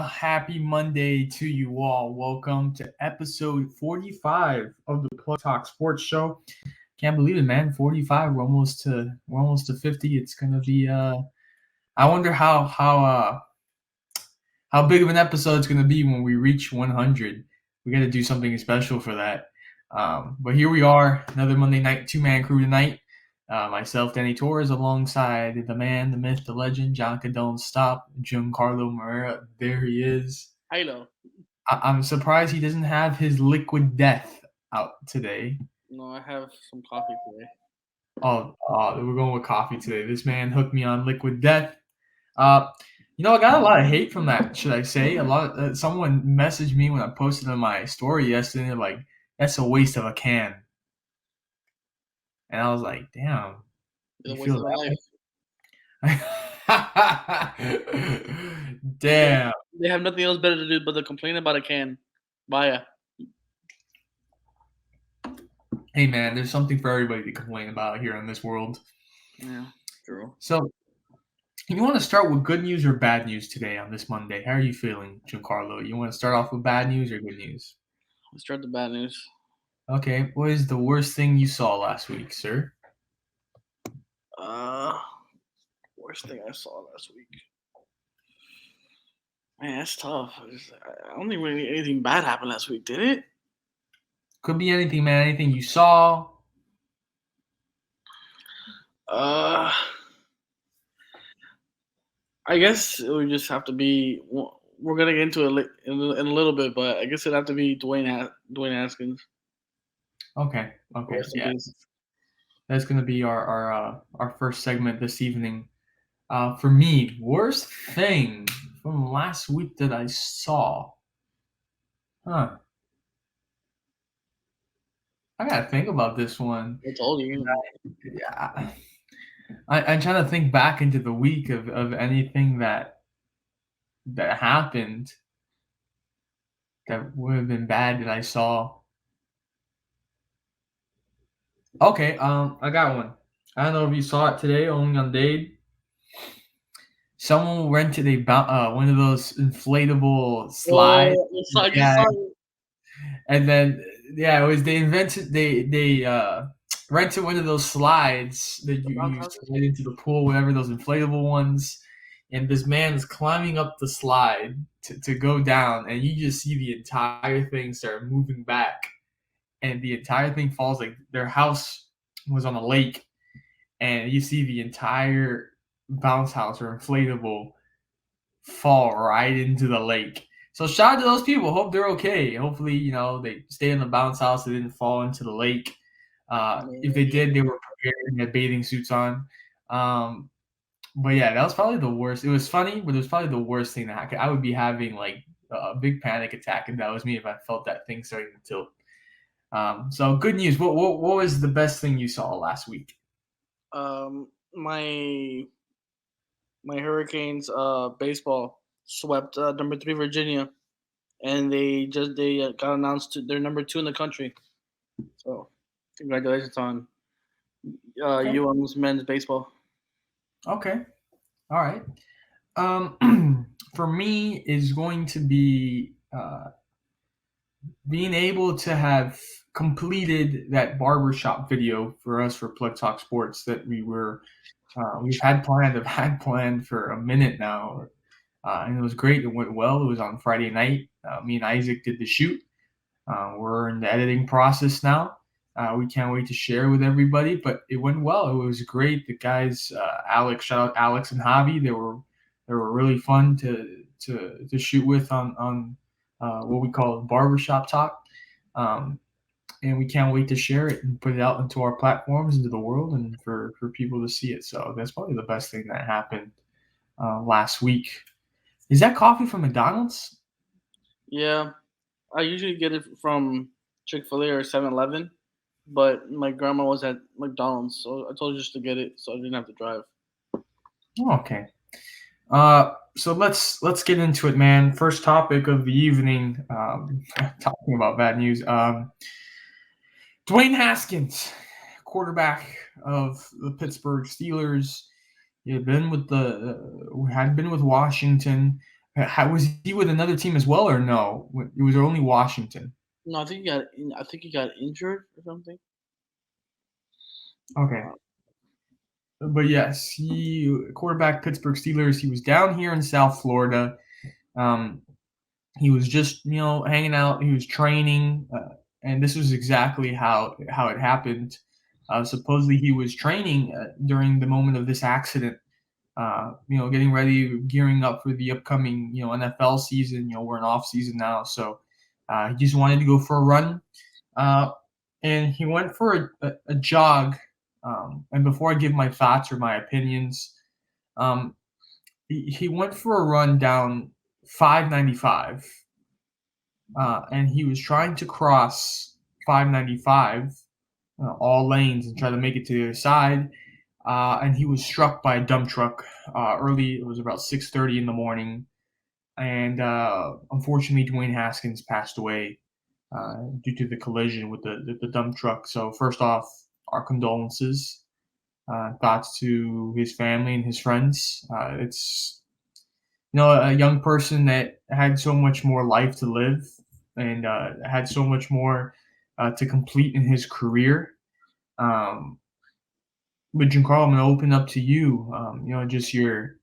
happy Monday to you all. Welcome to episode 45 of the Plugtalk Sports show. Can't believe it, man. 45. We're almost to 50. It's gonna be I wonder how big of an episode it's gonna be when we reach 100. We gotta do something special for that. But here we are, another Monday night two-man crew tonight. Myself, Danny Torres, alongside the man, the myth, the legend, Giancarlo Don't Stop, Giancarlo. There he is. Hello. I'm surprised he doesn't have his liquid death out today. No, I have some coffee today. Oh, we're going with coffee today. This man hooked me on liquid death. I got a lot of hate from that, should I say. Someone messaged me when I posted on my story yesterday. They're like, that's a waste of a can. And I was like, damn. It's a waste of life. Damn. They have nothing else better to do but to complain about a can. Vaya. Hey, man, there's something for everybody to complain about here in this world. Yeah, true. So, you want to start with good news or bad news today on this Monday? How are you feeling, Giancarlo? You want to start off with bad news or good news? Let's start the bad news. Okay, what is the worst thing you saw last week, sir? Worst thing I saw last week. Man, that's tough. I don't think really anything bad happened last week, did it? Could be anything, man. Anything you saw. I guess it would just have to be. We're gonna get into it in a little bit, but I guess it'd have to be Dwayne Haskins. Okay. Yeah. That's gonna be our first segment this evening. For me, worst thing from last week that I saw. I gotta think about this one. I told you. Yeah. I'm trying to think back into the week of anything that happened that would have been bad that I saw. Okay, I got one. I don't know if you saw it today, only on Dade. Someone rented one of those inflatable slides. And then it was they rented one of those slides that you use to get into the pool, whatever, those inflatable ones. And this man is climbing up the slide to go down, and you just see the entire thing start moving back, and the entire thing falls. Like their house was on a lake, and you see the entire bounce house or inflatable fall right into the lake. So shout out to those people. Hope they're okay. Hopefully, they stay in the bounce house. They didn't fall into the lake. If they did, they were prepared and had bathing suits on. But yeah, that was probably the worst. It was funny, but it was probably the worst thing that happened. I would be having like a big panic attack if that was me, if I felt that thing starting to tilt. So good news. What was the best thing you saw last week? My Hurricanes baseball swept number 3 Virginia, and they got announced they're number 2 in the country. So congratulations on UM's men's baseball. Okay, all right. For me is going to be being able to have completed that barbershop video for us for Plugtalk Sports that we've had planned for a minute now, and it was great. It went well. It was on Friday night. Me and Isaac did the shoot. We're in the editing process now. We can't wait to share with everybody, but it went well. It was great. The guys, Alex, shout out Alex and Javi. They were really fun to shoot with on what we call barbershop talk. And we can't wait to share it and put it out into our platforms, into the world, and for people to see it. So that's probably the best thing that happened last week. Is that coffee from McDonald's? Yeah, I usually get it from Chick-fil-A or 7-Eleven, but my grandma was at McDonald's, so I told her just to get it so I didn't have to drive. Okay. So let's get into it, man. First topic of the evening, talking about bad news. Dwayne Haskins, quarterback of the Pittsburgh Steelers, had been with Washington. Was he with another team as well, or no? It was only Washington. No, I think he got injured or something. Okay. But yes, he quarterback Pittsburgh Steelers. He was down here in South Florida. Um, he was just hanging out. He was training, and this was exactly how it happened. Supposedly, he was training during the moment of this accident. Getting ready, gearing up for the upcoming NFL season. We're in off season now, so he just wanted to go for a run, and he went for a jog. And before I give my thoughts or my opinions, um, he went for a run down 595, and he was trying to cross 595, all lanes, and try to make it to the other side. And he was struck by a dump truck early. It was about 6:30 in the morning, and unfortunately, Dwayne Haskins passed away due to the collision with the dump truck. So first off, our condolences, thoughts to his family and his friends. It's a young person that had so much more life to live and had so much more to complete in his career. Um, but Giancarlo, I'm going to open up to you. Just your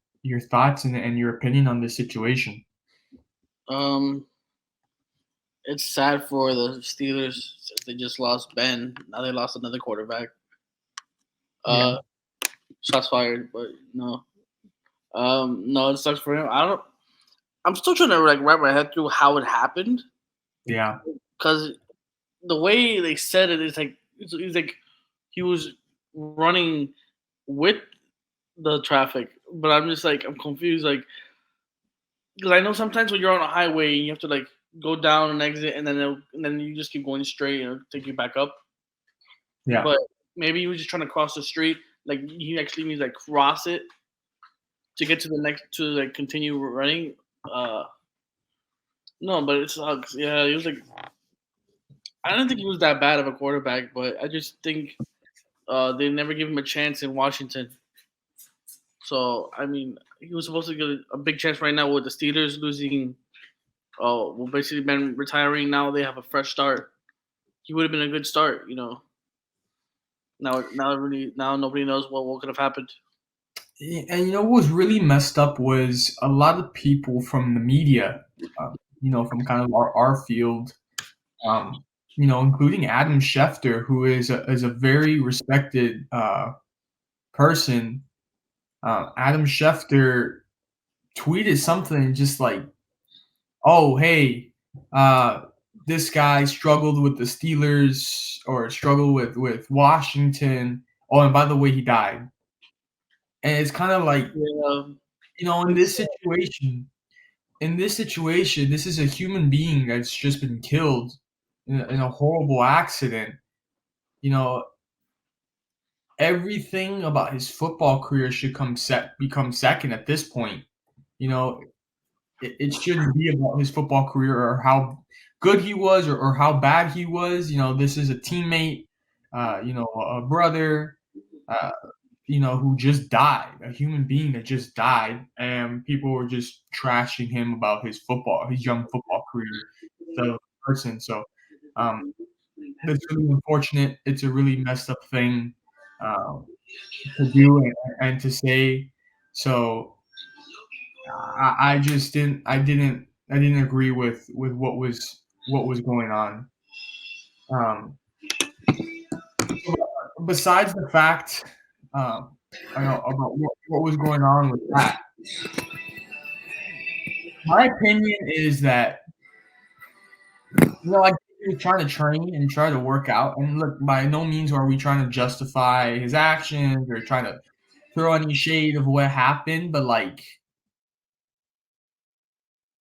thoughts and your opinion on this situation. Um, it's sad for the Steelers since they just lost Ben. Now they lost another quarterback. Yeah, Shots fired, but no. No, it sucks for him. I'm still trying to like wrap my head through how it happened yeah, because the way they said it is like it's like he was running with the traffic, but I'm just like I'm confused, like because I know sometimes when you're on a highway you have to like go down and exit, and then you just keep going straight and it'll take you back up. yeah. But maybe he was just trying to cross the street, like he actually means like cross it to get to the next to like continue running. Uh, no, but it sucks. Yeah, he was like I don't think he was that bad of a quarterback, but I just think they never gave him a chance in Washington. So I mean, he was supposed to get a big chance right now with the Steelers losing. Oh, well, basically been retiring. Now they have a fresh start. He would have been a good start, you know. Now nobody knows what could have happened. And what was really messed up was a lot of people from the media, from kind of our field, um, including Adam Schefter, who is a very respected person. Adam Schefter tweeted something just like, "Oh, hey, uh, this guy struggled with the Steelers or struggled with Washington. Oh, and by the way, he died." And it's kind of like, Yeah, in it's this situation, this is a human being that's just been killed in a horrible accident. You know, everything about his football career should become second at this point. You know, it shouldn't be about his football career or how good he was or how bad he was. This is a teammate, a brother, uh, who just died, a human being that just died, and people were just trashing him about his young football career, the person. So, um, that's really unfortunate. It's a really messed up thing uh, to do and to say. So, I just I didn't agree with what was going on. Um, Besides the fact, I know about what was going on with that. My opinion is that like he was trying to train and try to work out, and look, by no means are we trying to justify his actions or trying to throw any shade of what happened, but like,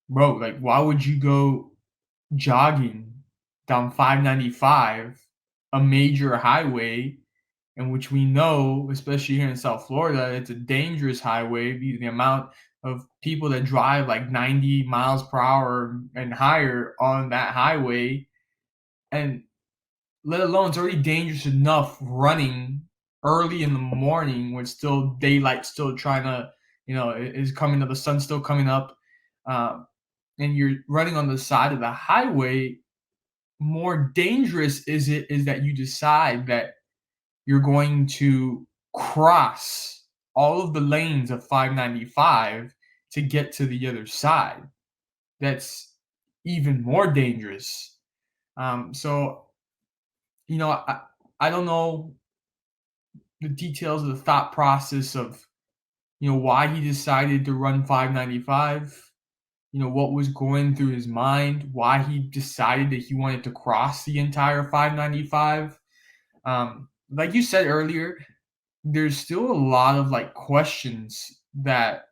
bro, like, why would you go jogging down 595, a major highway, in which we know, especially here in South Florida, it's a dangerous highway. The amount of people that drive like 90 miles per hour and higher on that highway, and let alone it's already dangerous enough running early in the morning when still daylight, still trying to, is coming up, the sun's still coming up. and you're running on the side of the highway, more dangerous is that you decide that you're going to cross all of the lanes of 595 to get to the other side. That's even more dangerous. So, I don't know the details of the thought process of, why he decided to run 595, what was going through his mind, why he decided that he wanted to cross the entire 595. Like you said earlier, there's still a lot of like questions that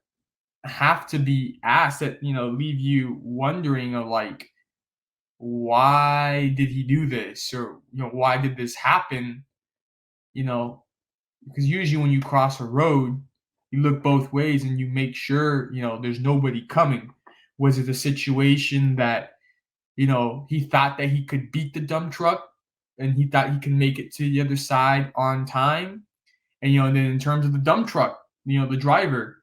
have to be asked that, leave you wondering of like, why did he do this? Or, why did this happen? You know, because usually when you cross a road, you look both ways and you make sure, there's nobody coming. Was it a situation that, he thought that he could beat the dump truck and he thought he can make it to the other side on time? And, then in terms of the dump truck, the driver,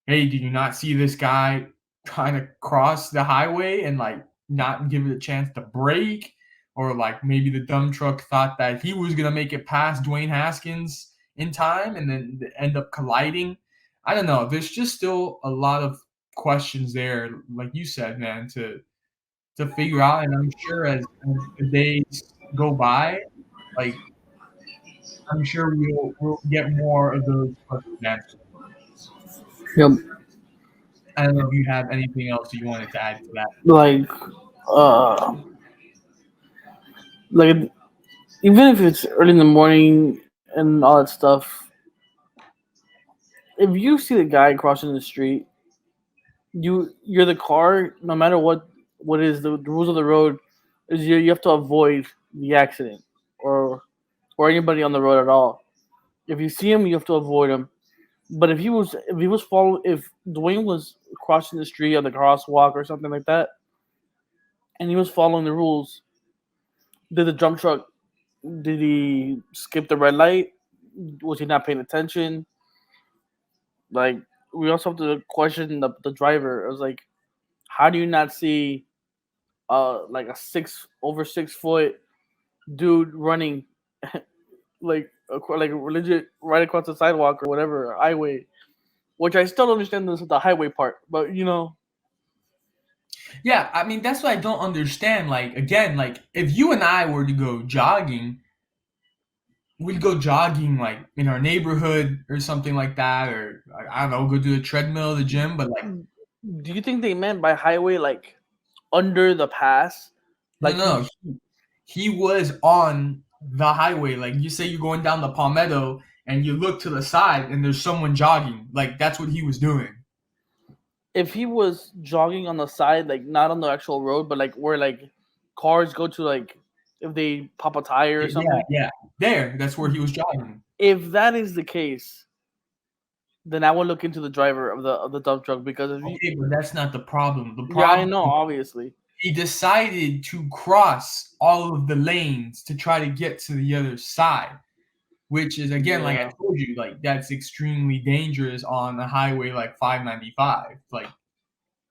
hey, did you not see this guy trying to cross the highway and like not give it a chance to brake? Or like maybe the dump truck thought that he was gonna make it past Dwayne Haskins in time and then end up colliding. I don't know. There's just still a lot of questions there, like you said, man, to figure out. And I'm sure as the days go by, like I'm sure we'll get more of those questions answered. Yep. I don't know if you have anything else you wanted to add to that. Like, uh, like even if it's early in the morning and all that stuff, if you see the guy crossing the street, you're the car. No matter what is the rules of the road, is you have to avoid the accident or anybody on the road at all. If you see him, you have to avoid him. But if Dwayne was crossing the street on the crosswalk or something like that, and he was following the rules, did the dump truck? Did he skip the red light? Was he not paying attention? Like, we also have to question the driver. It was like, how do you not see like a 6 foot dude running like legit right across the sidewalk or whatever highway? Which I still don't understand the highway part, but Yeah, I mean that's what I don't understand. Like again, like if you and I were to go jogging, we'd go jogging like in our neighborhood or something like that, or I don't know, go do a treadmill, the gym. But like, do you think they meant by highway like under the pass? no, Like no, he no, he was on the highway. Like you say, you're going down the Palmetto and you look to the side and there's someone jogging. Like that's what he was doing. if he was jogging on the side, like not on the actual road, but like where like cars go to, like if they pop a tire or Yeah, something. yeah, there. That's where he was jogging. If that is the case, then I would look into the driver of the dump truck because if you, Okay, but that's not the problem. The yeah, I problem know, obviously. he decided to cross all of the lanes to try to get to the other side, which is again, like I Yeah. told you, like that's extremely dangerous on a highway like 595. Like,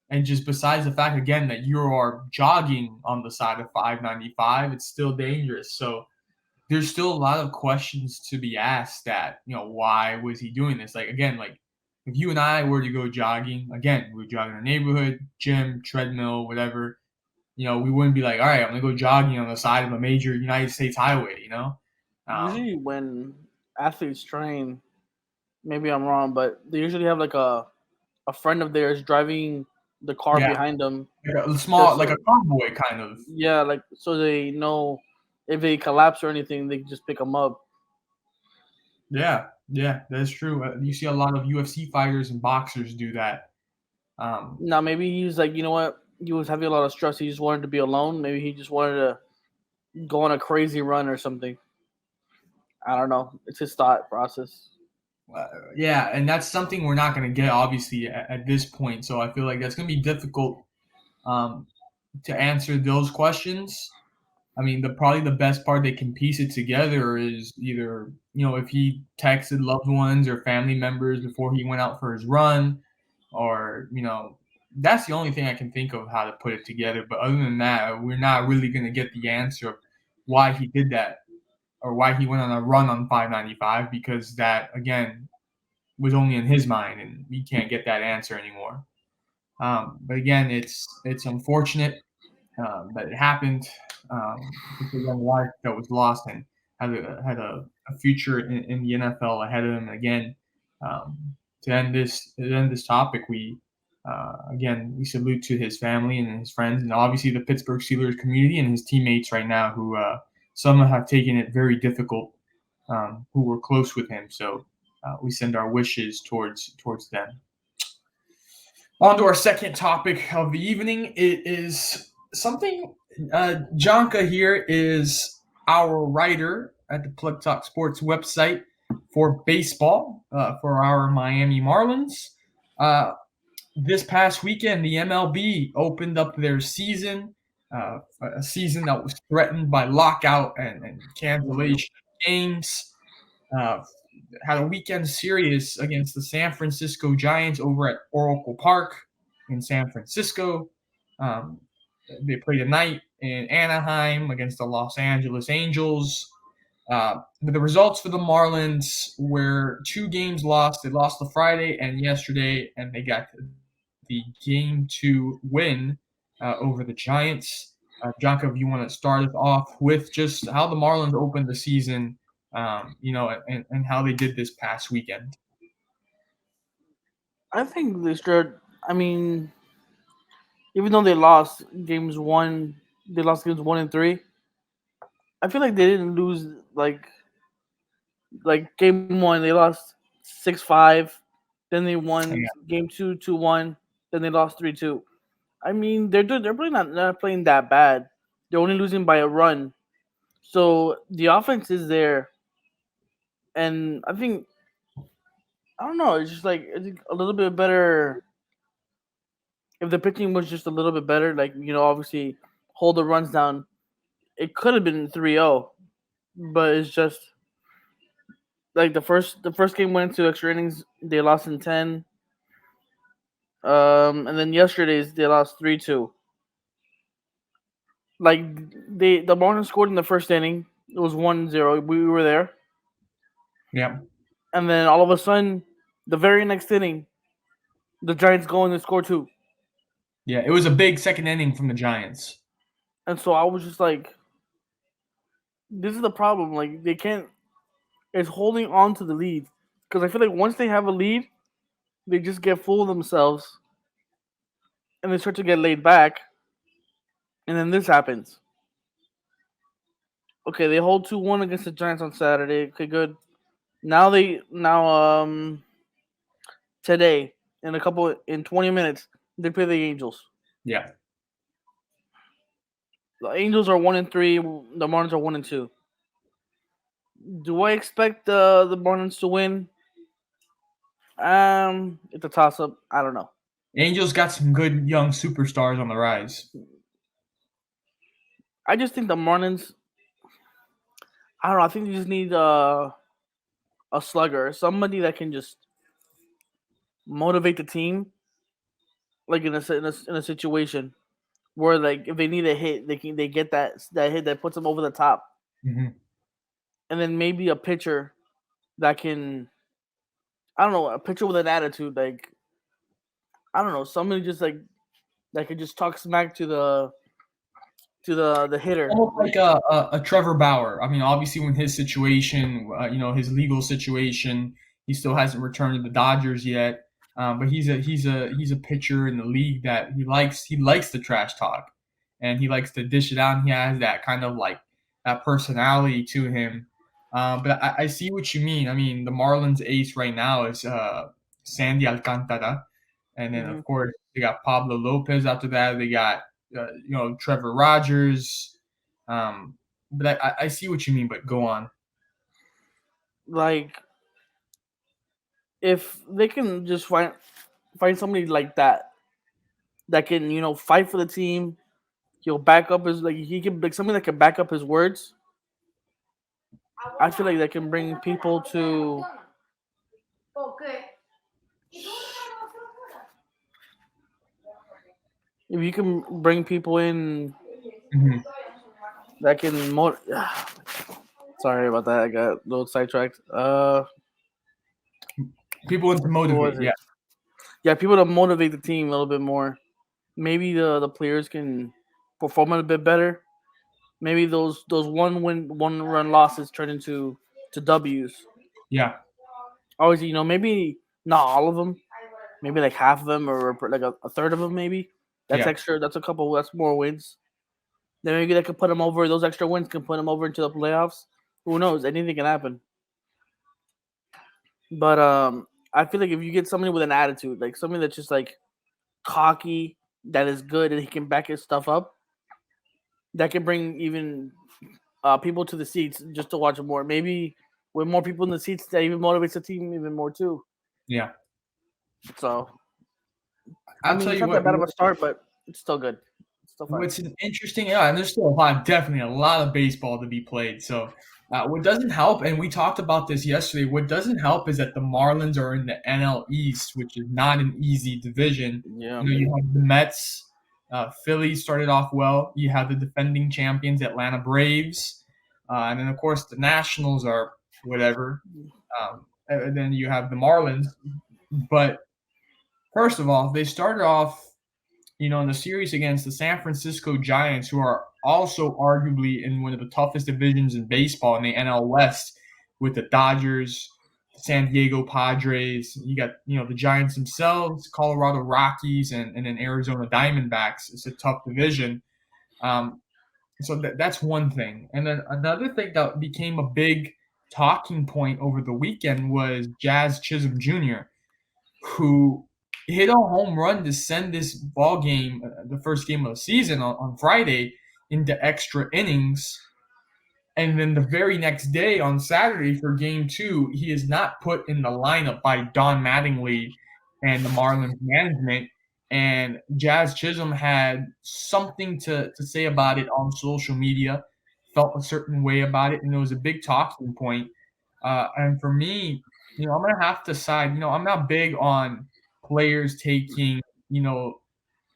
and just besides the fact again that you are jogging on the side of 595, it's still dangerous. So there's still a lot of questions to be asked that, why was he doing this? Like again, like if you and I were to go jogging, again, we would jog in our neighborhood, gym, treadmill, whatever, we wouldn't be like, all right, I'm gonna go jogging on the side of a major United States highway. Um, Usually when athletes train, maybe I'm wrong, but they usually have like a friend of theirs driving the car yeah, behind them. like a Just small, like a convoy kind of. yeah, like so they know if they collapse or anything, they can just pick them up. Yeah, yeah, that's true. You see a lot of UFC fighters and boxers do that. Um, Now maybe he's like, you know what? He was having a lot of stress. He just wanted to be alone. Maybe he just wanted to go on a crazy run or something. I don't know. It's his thought process. yeah, and that's something we're not going to get obviously at this point. So I feel like that's going to be difficult um, to answer those questions. I mean, probably the best part they can piece it together is either, if he texted loved ones or family members before he went out for his run, or, that's the only thing I can think of how to put it together. But other than that, we're not really going to get the answer of why he did that or why he went on a run on 595, because that, again, was only in his mind, and we can't get that answer anymore. But again, it's unfortunate that it happened. It's a young life that was lost and had a future in the NFL ahead of him. Again, um, to end this topic, we again we salute to his family and his friends, and obviously the Pittsburgh Steelers community and his teammates right now, who some have taken it very difficult, who were close with him. So we send our wishes towards them. On to our second topic of the evening. It is something. Janka here is our writer at the Plugtalk Sports website for baseball for our Miami Marlins. Uh, this past weekend, the MLB opened up their season, a season that was threatened by lockout and cancellation of games. Uh, had a weekend series against the San Francisco Giants over at Oracle Park in San Francisco. Um, they played a night in Anaheim against the Los Angeles Angels. But the results for the Marlins were 2 games lost. They lost the Friday and yesterday, and they got the game 2 win over the Giants. Jonka, if you want to start us off with just how the Marlins opened the season, and how they did this past weekend. I think they started. I mean, even though they lost games 1 and 3. I feel like they didn't lose like game 1. They lost 6-5. Then they won Yeah. game 2 2-1. Then they lost 3-2. I mean, they're really not playing that bad. They're only losing by a run. So the offense is there, and I don't know. It's just like it's a little bit better. If the pitching was just a little bit better, like obviously hold the runs down, it could have been 3-0. But it's just like the first game went into extra innings. They lost in 10. And then yesterday's they lost 3-2. Like the Marlins scored in the first inning. It was 1-0. We were there, Yeah. and then all of a sudden, the very next inning, the Giants go in and score 2. Yeah. It was a big second inning from the Giants. And so I was just like, this is the problem. Like they can't. It's holding on to the lead because I feel like once they have a lead, they just get full of themselves and they start to get laid back, and then this happens. Okay, they hold 2-1 against the Giants on Saturday. Okay, good. Now today in 20 minutes they play the Angels. Yeah. The Angels are 1-3. The Marlins are 1-2. Do I expect the Marlins to win? It's a toss up. I don't know. Angels got some good young superstars on the rise. I just think the Marlins. I don't know. I think they just need a slugger, somebody that can just motivate the team, like in a situation where like if they need a hit, they get that hit that puts them over the top, Mm-hmm. and then maybe a pitcher that can. I don't know, a pitcher with an attitude, like I don't know, somebody just like that could just talk smack to the hitter. Almost like a Trevor Bauer. I mean, obviously, when his situation, his legal situation, he still hasn't returned to the Dodgers yet. But he's a pitcher in the league that he likes the trash talk, and he likes to dish it out. And he has that kind of like that personality to him. But I see what you mean. I mean, the Marlins ace right now is Sandy Alcantara, and then Hmm. of course they got Pablo Lopez. After that, they got Trevor Rogers. But I see what you mean. But go on. Like if they can just find somebody like that can fight for the team. He'll back up his like he can like something that can back up his words. I feel like that can bring people to. If you can bring people in Mm-hmm. that can sorry about that. I got a little sidetracked. People want to What motivate. was Yeah, it? Yeah, people to motivate the team a little bit more. Maybe the players can perform a bit better. Maybe those one run losses turn into to W's. yeah, Obviously, maybe not all of them. Maybe like half of them or like a third of them. Maybe that's yeah. extra. That's a couple. That's more wins. Then maybe they could put them over. Those extra wins can put them over into the playoffs. Who knows? Anything can happen. But I feel like if you get somebody with an attitude, like somebody that's just like cocky, that is good, and he can back his stuff up, that can bring even people to the seats just to watch more. Maybe with more people in the seats, that even motivates the team even more too. Yeah. So I I'll mean, tell it's you not that what. bad of a start, but it's still good. It's still fine. What's an interesting, yeah, and there's still definitely a lot of baseball to be played. So, what doesn't help, and we talked about this yesterday, what doesn't help is that the Marlins are in the NL East, which is not an easy division. Yeah. You have the Mets, Phillies started off well. You have the defending champions, Atlanta Braves, and then of course the Nationals are whatever. And then you have the Marlins. But first of all, they started off in the series against the San Francisco Giants, who are also arguably in one of the toughest divisions in baseball in the NL West, with the Dodgers, San Diego Padres. You got the Giants themselves, Colorado Rockies, and then Arizona Diamondbacks. It's a tough division. Um, so that's one thing. And then another thing that became a big talking point over the weekend was Jazz Chisholm Jr., who hit a home run to send this ball game, the first game of the season on Friday, into extra innings. And then the very next day on Saturday for game two, he is not put in the lineup by Don Mattingly and the Marlins management. And Jazz Chisholm had something to say about it on social media, felt a certain way about it, and it was a big talking point. And for me, I'm going to have to side. I'm not big on players taking,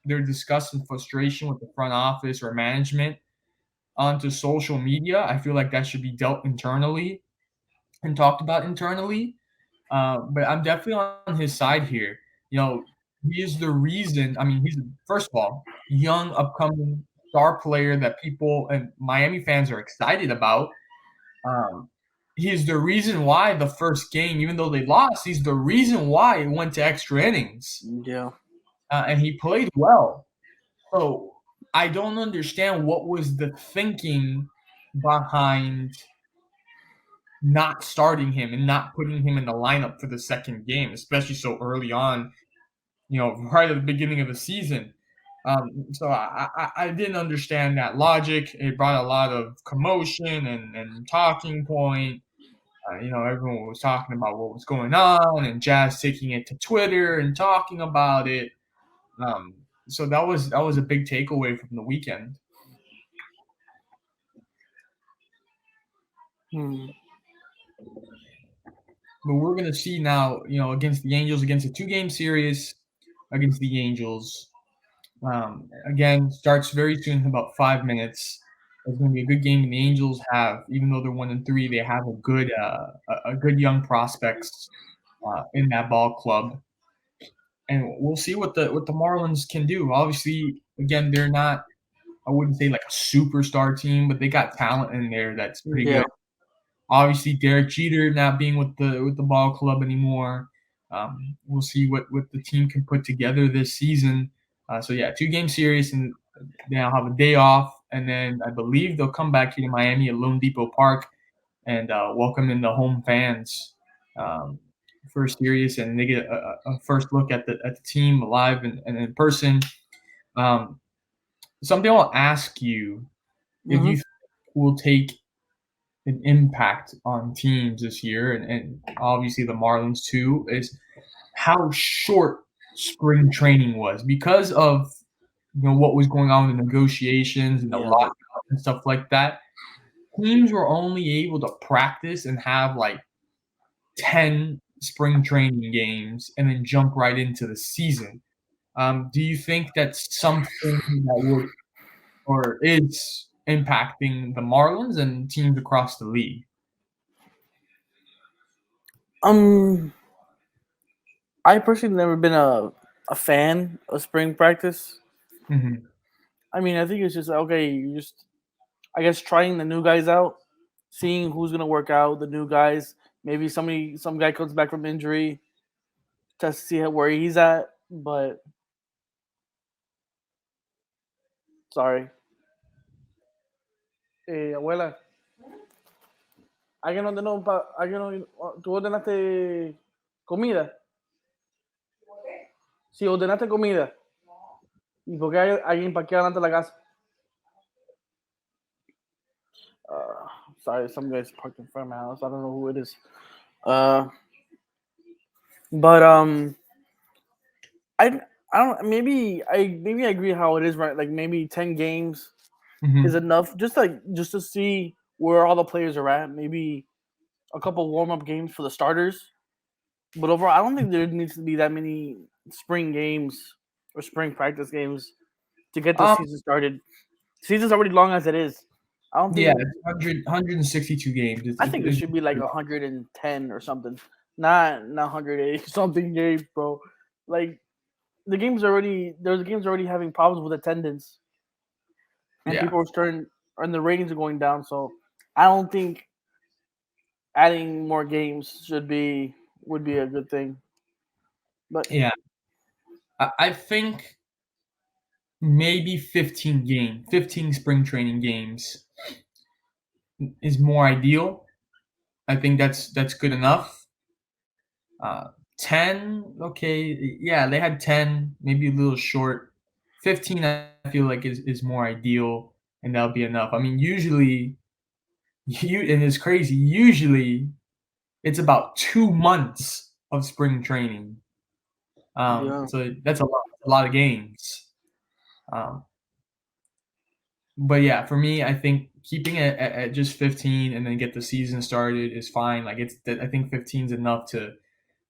their disgust and frustration with the front office or management onto social media. I feel like that should be dealt internally and talked about internally. But I'm definitely on his side here. He is the reason. I mean, he's first of all young, upcoming star player that people and Miami fans are excited about. Um, he's the reason why the first game, even though they lost, he's the reason why it went to extra innings, Yeah. and he played well. So I don't understand what was the thinking behind not starting him and not putting him in the lineup for the second game, especially so early on, right at the beginning of the season. So I didn't understand that logic. It brought a lot of commotion and talking point. Everyone was talking about what was going on, and Jazz taking it to Twitter and talking about it. Um, so that was a big takeaway from the weekend. Hmm. But we're gonna see now, against the Angels, against a two-game series against the Angels. Again, starts very soon, in about 5 minutes. It's going to be a good game, and the Angels have, even though they're 1-3, they have a good young prospects in that ball club, and we'll see what the Marlins can do. Obviously, again, they're not. I wouldn't say like a superstar team, but they got talent in there that's pretty Yeah. good. Obviously, Derek Jeter not being with the ball club anymore. We'll see what the team can put together this season. So yeah, 2-game series, and they'll have a day off, and then I believe they'll come back here to Miami at Lone Depot Park and welcome in the home fans um, first series, and they get a first look at the team live and in person. Um, Something I'll ask you if Hmm. you will take an impact on teams this year, and obviously the Marlins too, is how short spring training was because of what was going on in the negotiations and the Yeah. lockout and stuff like that. Teams were only able to practice and have like 10 spring training games and then jump right into the season. Do you think that's something that would or is impacting the Marlins and teams across the league? Um, I personally never been a fan of spring practice. Mm-hmm. I mean, I think it's just okay. You just, I guess, trying the new guys out, seeing who's gonna work out. The new guys, maybe some guy comes back from injury, just to see where he's at. But sorry, abuela, alguien ordenó, alguien, tú ordenaste comida. Si ordenaste comida, ¿y por qué hay alguien parqueado delante de la casa? Sorry, some guys parked in front of my house. I don't know who it is. Uh, but I I don't maybe I agree how it is right. Like maybe 10 games is Mm-hmm. enough, just to see where all the players are at. Maybe a couple warm up games for the starters. But overall, I don't think there needs to be that many spring games or spring practice games to get the Um, season started. Season's already long as it is. I don't yeah, think. it's 162 games. I think it should be like 110 or something, not 180 something games, bro. Like the games already having problems with attendance, and yeah, people are starting and the ratings are going down. So I don't think adding more games would be a good thing. But yeah. I think maybe 15 spring training games is more ideal. I think that's good enough. 10, okay, yeah, they had 10, maybe a little short. 15, I feel like is more ideal, and that'll be enough. I mean, usually, and it's crazy. Usually, it's about 2 months of spring training. yeah, So that's a lot of games. Um, but yeah, for me, I think keeping it at just 15 and then get the season started is fine. Like I think 15 is enough to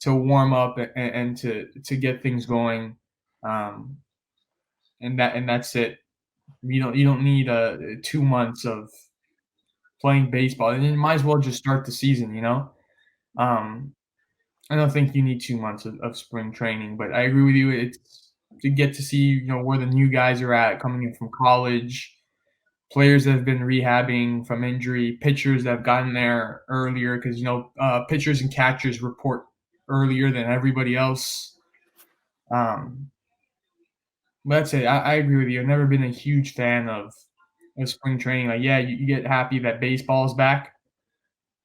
warm up and to get things going, um, and that's it. You don't need 2 months of playing baseball, and you might as well just start the season. Um, I don't think you need 2 months of spring training, but I agree with you. It's to get to see where the new guys are at coming in from college, players that have been rehabbing from injury, pitchers that have gotten there earlier because pitchers and catchers report earlier than everybody else. Um, but that's it. I agree with you. I've never been a huge fan of spring training. Like, yeah, you get happy that baseball's back,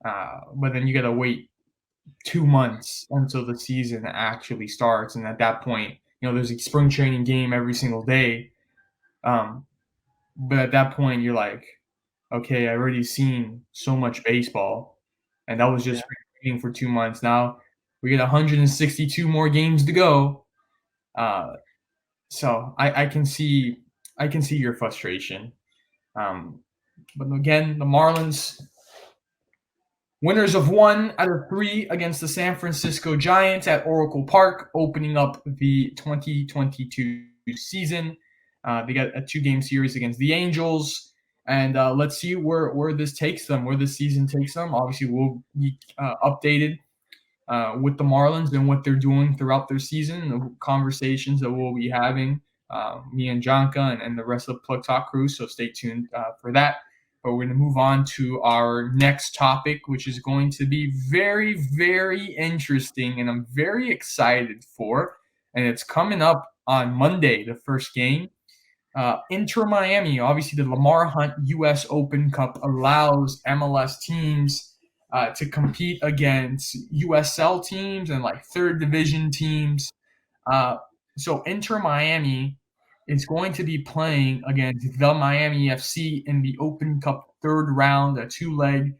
but then you got to wait 2 months until the season actually starts, and at that point, there's a spring training game every single day. Um, but at that point, you're like, okay, I've already seen so much baseball, and that was yeah, just spring training for 2 months. Now we get 162 more games to go. Uh, so I can see your frustration. Um, but again, the Marlins winners of 1 out of 3 against the San Francisco Giants at Oracle Park, opening up the 2022 season. They got a 2-game series against the Angels, and let's see where this takes them, where this season takes them. Obviously, we'll be updated with the Marlins and what they're doing throughout their season, the conversations that we'll be having, me and Janka and the rest of the Plug Talk crew. So stay tuned for that. But we're going to move on to our next topic, which is going to be very, very interesting, and I'm very excited for. And it's coming up on Monday, the first game. Inter Miami, obviously, the Lamar Hunt U.S. Open Cup allows MLS teams to compete against USL teams and like third division teams. Uh, so Inter Miami is going to be playing against the Miami FC in the Open Cup third round, a 2-leg.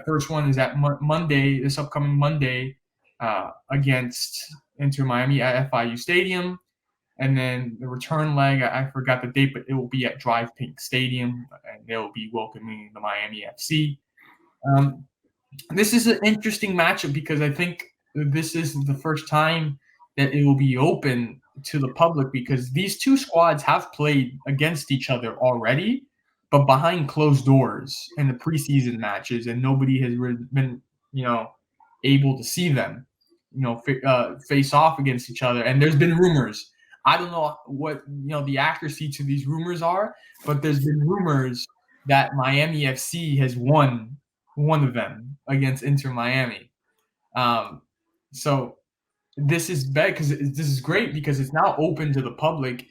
First one is at Monday, this upcoming Monday, against Inter Miami at FIU Stadium. And then the return leg, I forgot the date, but it will be at Drive Pink Stadium, and they'll be welcoming the Miami FC. Um, this is an interesting matchup because I think this is the first time that it will be open to the public because these two squads have played against each other already, but behind closed doors in the preseason matches, and nobody has been, able to see them, face off against each other. And there's been rumors. I don't know what the accuracy to these rumors are, but there's been rumors that Miami FC has won one of them against Inter Miami. So this is bad because this is great because it's now open to the public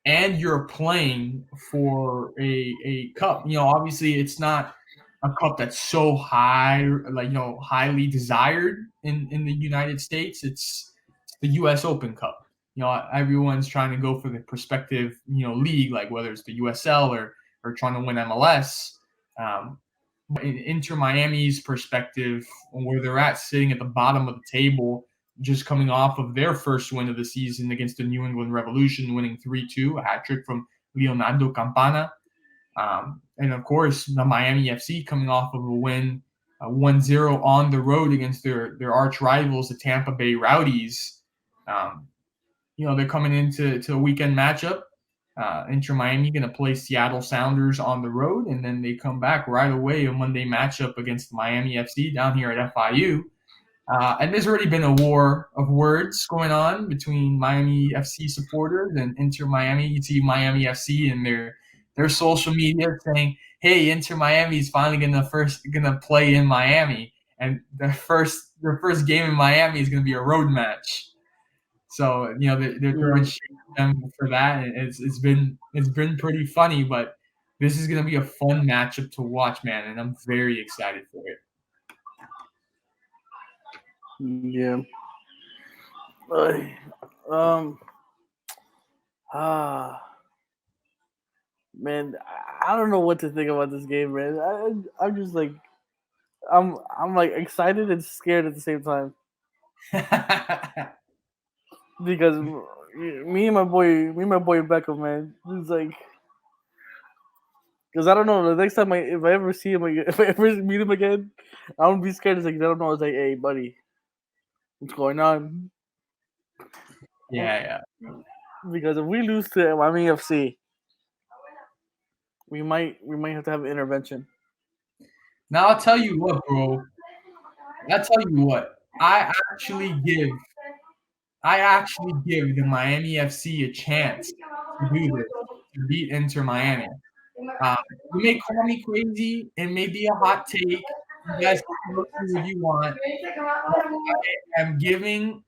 and you're playing for a cup. Obviously it's not a cup that's so high, highly desired in the United States. It's the US Open Cup. Everyone's trying to go for the prospective, league, like whether it's the USL or trying to win MLS. But in Inter Miami's perspective, where they're at sitting at the bottom of the table, just coming off of their first win of the season against the New England Revolution, winning 3-2, a hat trick from Leonardo Campana. And of course, the Miami FC coming off of a win 1-0 on the road against their arch rivals, the Tampa Bay Rowdies. They're coming into a weekend matchup. Inter Miami going to play Seattle Sounders on the road, and then they come back right away a Monday matchup against Miami FC down here at FIU. And there's already been a war of words going on between Miami FC supporters and Inter Miami. You see Miami FC and their social media saying, "Hey, Inter Miami is finally gonna play in Miami, and their first game in Miami is gonna be a road match." So they're throwing shade at them for that, and it's been pretty funny. But this is gonna be a fun matchup to watch, man, and I'm very excited for it. Yeah. Man, I don't know what to think about this game, man. I'm just like, I'm like excited and scared at the same time because me and my boy Beckham, man, it's like, because I don't know, the next time if I ever see him again, if I ever meet him again, I won't be scared. It's like, I don't know. It's like, hey, buddy, what's going on? Yeah. Because if we lose to Miami FC, we might have to have an intervention. Now I'll tell you what, bro. I'll tell you what. I actually give the Miami FC a chance to do this, to beat Inter Miami. You may call me crazy. It may be a hot take. You guys can look through if you want. I am giving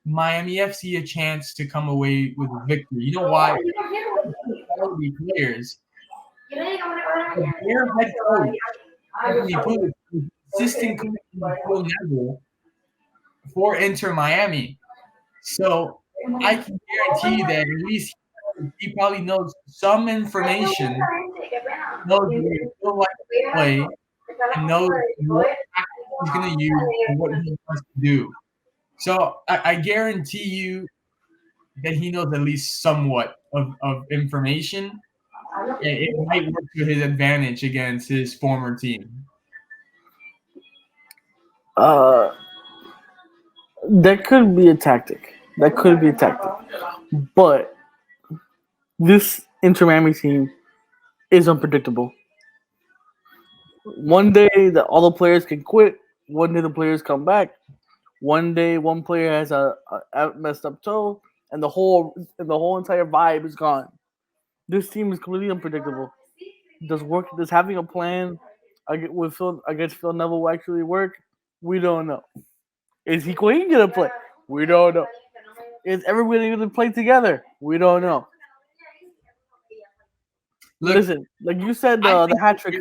Miami FC a chance to come away with a victory. You know why? Quality players. But their head coach, assistant coach Phil Neville for Inter Miami. So I can guarantee that at least he probably knows some information, knows what he will like to play, and knows what he's going to use and what he wants to do. So I guarantee you that he knows at least somewhat of information. And it might work to his advantage against his former team. That could be a tactic. But this Inter Miami team is unpredictable. One day all the players can quit. One day the players come back. One day one player has a messed up toe, and the whole entire vibe is gone. This team is completely unpredictable. Does having a plan against Phil Neville actually work? We don't know. Is Higuain gonna play? We don't know. Is everybody gonna play together? We don't know. Look, listen, like you said, the hat trick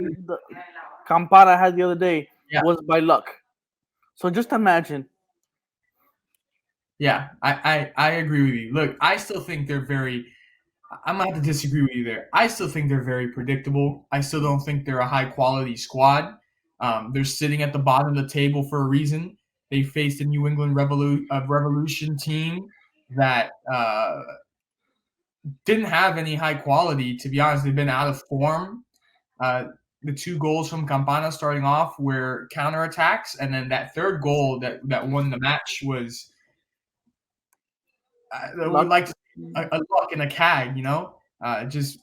Campana had the other day was by luck. So just imagine. Yeah, I agree with you. Look, I still think they're very. I'm gonna have to disagree with you there. I still think they're very predictable. I still don't think they're a high quality squad. They're sitting at the bottom of the table for a reason. They faced a New England Revolution team that didn't have any high quality. To be honest, they've been out of form. The two goals from Campana starting off were counterattacks, and then that third goal that won the match was I would like to see a luck and a CAG, just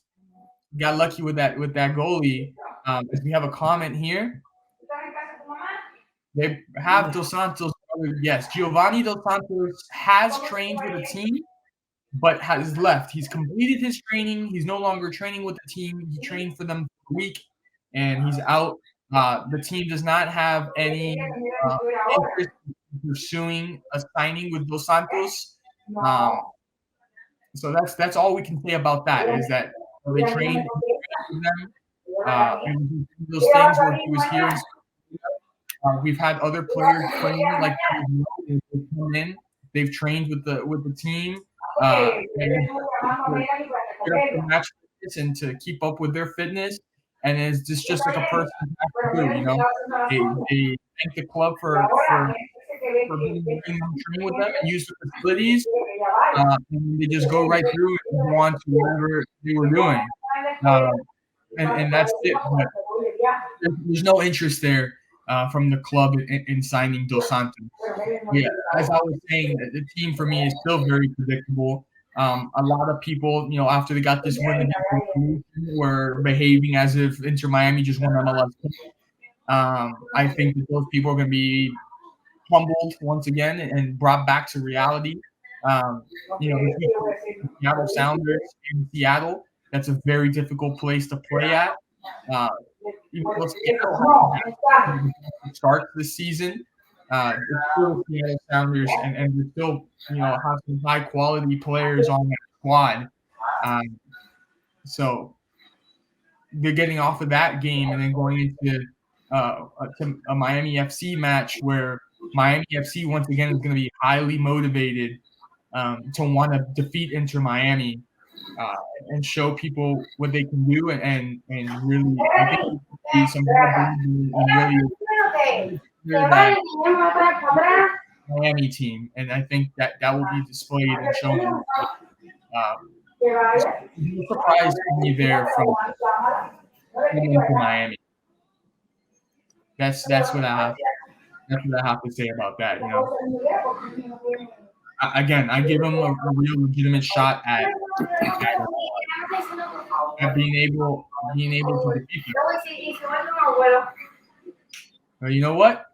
got lucky with that goalie. As we have a comment here, they have Dos Santos. Yes, Giovanni Dos Santos has trained with a team, but has left. He's completed his training. He's no longer training with the team. He trained for them for a week, and he's out. The team does not have any interest in pursuing a signing with Dos Santos. So that's all we can say about that. Is that they trained with them, and those things where he was here. We've had other players train like that. They've come in, they've trained with the team, and get up to match fitness and to keep up with their fitness. And it's just like a person has to do. They thank the club for bringing them train with them and use the facilities. And they just go right through and go on to whatever they were doing. Um, and that's it. But there's no interest there from the club in signing Dos Santos. Yeah, as I was saying, the team for me is still very predictable. A lot of people, after they got this win against the Revolution, were behaving as if Inter Miami just won MLS. I think that those people are going to be humbled once again and brought back to reality. The Seattle Sounders in Seattle, that's a very difficult place to play at. Even though Seattle has start this season, it's still Seattle Sounders, and we still, have some high quality players on that squad. So they're getting off of that game and then going into a Miami FC match where Miami FC once again is going to be highly motivated to want to defeat Inter Miami and show people what they can do and really I think be some and really that Miami team, and I think that will be displayed and shown. No surprise to me there from into Miami. That's what I have. That's what I have to say about that. Again, I give them a real legitimate shot at being able to defeat them. But you know what,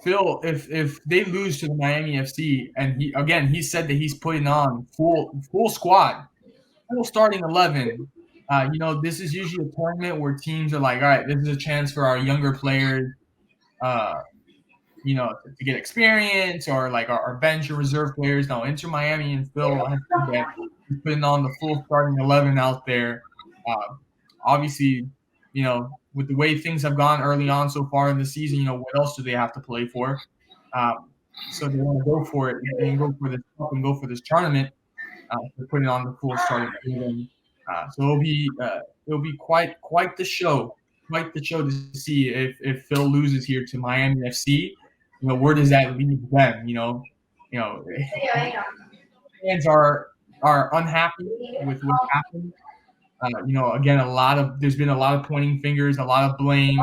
Phil? If they lose to the Miami FC, and he said that he's putting on full squad, full starting 11. This is usually a tournament where teams are like, all right, this is a chance for our younger players, to get experience, or like our bench or reserve players. No, Inter Miami and Phil have said that he's putting on the full starting 11 out there. Obviously, with the way things have gone early on so far in the season, what else do they have to play for? So they want to go for it and go for this and go for this tournament. To put it on the full starting 11. So it'll be quite the show to see if Phil loses here to Miami FC. Where does that leave them? Fans are unhappy with what happened. Again, there's been a lot of pointing fingers, a lot of blame.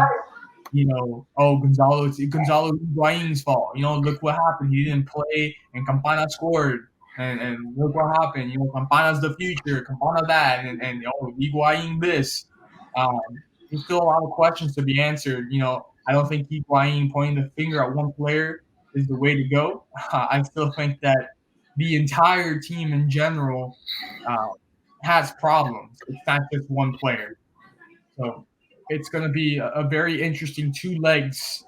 Gonzalo Higuain's fault. Look what happened. He didn't play, and Campana scored. And look what happened. Campana's the future. Campana that, and Higuain this. There's still a lot of questions to be answered. I don't think Higuain pointing the finger at one player is the way to go. I still think that the entire team in general has problems. It's not just one player. So it's going to be a very interesting 2 legs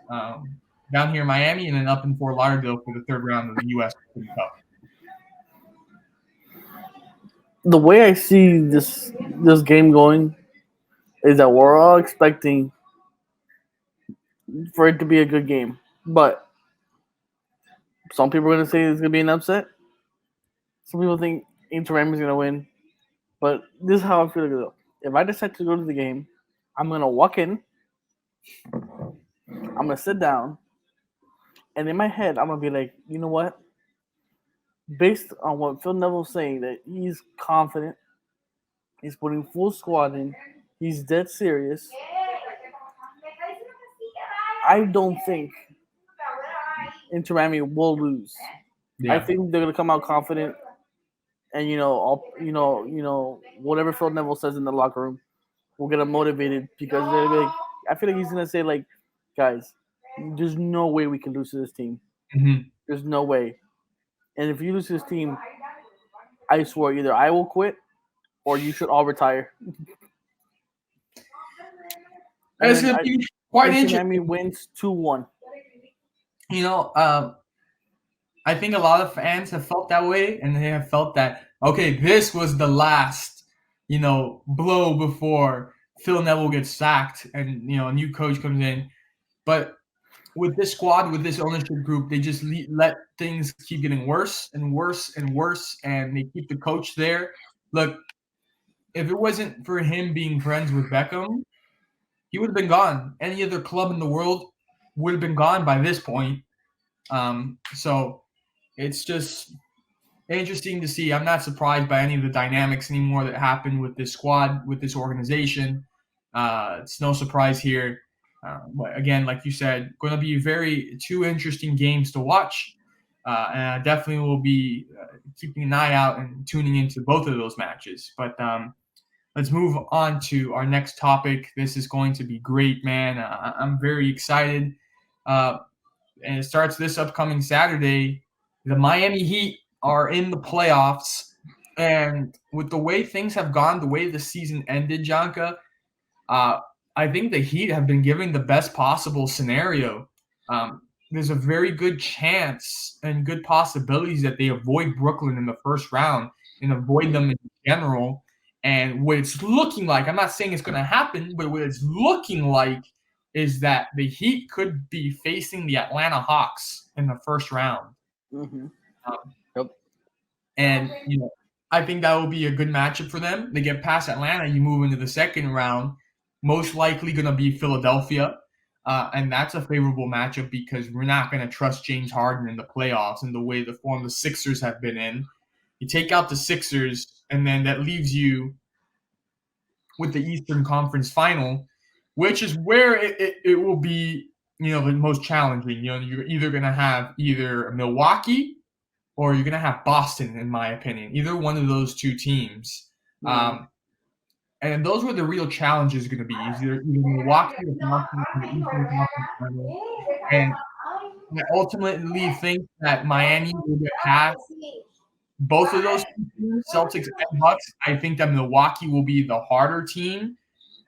down here in Miami and then up in Fort Lauderdale for the 3rd round of the U.S. Open Cup. The way I see this game going is that we're all expecting for it to be a good game, but some people are going to say it's going to be an upset. Some people think Inter Miami is going to win, but this is how I feel though. If I decide to go to the game, I'm going to walk in, I'm going to sit down, and in my head, I'm going to be like, you know what? Based on what Phil Neville's saying, that he's confident, he's putting full squad in, he's dead serious. I don't think Inter Miami will lose. I think they're gonna come out confident, and whatever Phil Neville says in the locker room will get them motivated because they're like, I feel like he's gonna say like, guys, there's no way we can lose to this team. Mm-hmm. There's no way. And if you lose to this team, I swear either I will quit or you should all retire. It's going to be quite interesting. Miami wins 2-1. You know, I think a lot of fans have felt that way, and they have felt that, okay, this was the last, blow before Phil Neville gets sacked and, a new coach comes in. But with this squad, with this ownership group, they just let things keep getting worse and worse and worse, and they keep the coach there. Look, if it wasn't for him being friends with Beckham, he would have been gone. Any other club in the world would have been gone by this point. So it's just interesting to see. I'm not surprised by any of the dynamics anymore that happened with this squad, with this organization. It's no surprise here. But again, like you said, going to be two interesting games to watch. And I definitely will be keeping an eye out and tuning into both of those matches. But let's move on to our next topic. This is going to be great, man. I'm very excited. And it starts this upcoming Saturday. The Miami Heat are in the playoffs. And with the way things have gone, the way the season ended, Janka, I think the Heat have been given the best possible scenario. There's a very good chance and good possibilities that they avoid Brooklyn in the first round and avoid them in general. And what it's looking like, I'm not saying it's going to happen, but what it's looking like is that the Heat could be facing the Atlanta Hawks in the first round. Mm-hmm. Yep. And, I think that will be a good matchup for them. They get past Atlanta, you move into the second round, most likely going to be Philadelphia. And that's a favorable matchup because we're not going to trust James Harden in the playoffs in the way the form the Sixers have been in. You take out the Sixers, and then that leaves you with the Eastern Conference Final, which is where it will be, the most challenging. You're either going to have either Milwaukee or you're going to have Boston, in my opinion. Either one of those two teams. And those were the real challenges going to be. Either Milwaukee or Boston in the Eastern Conference Final. And I ultimately think that Miami will get past both of those teams, Celtics and Bucks. I think that Milwaukee will be the harder team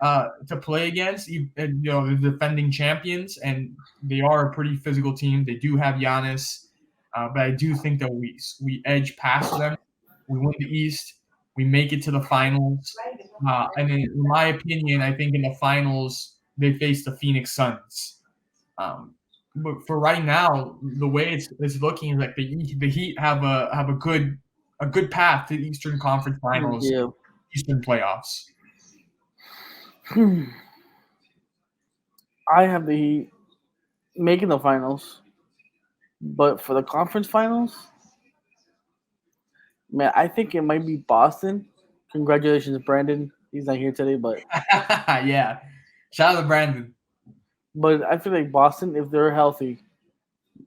to play against. The defending champions, and they are a pretty physical team. They do have Giannis, but I do think that we edge past them. We win the East. We make it to the finals. And then, in my opinion, I think in the finals they face the Phoenix Suns. But for right now, the way it's looking is like the Heat have a good path to the Eastern Conference Finals, Eastern playoffs. I have the Heat making the finals, but for the conference finals, man, I think it might be Boston. Congratulations, Brandon. He's not here today, but yeah, shout out to Brandon. But I feel like Boston, if they're healthy,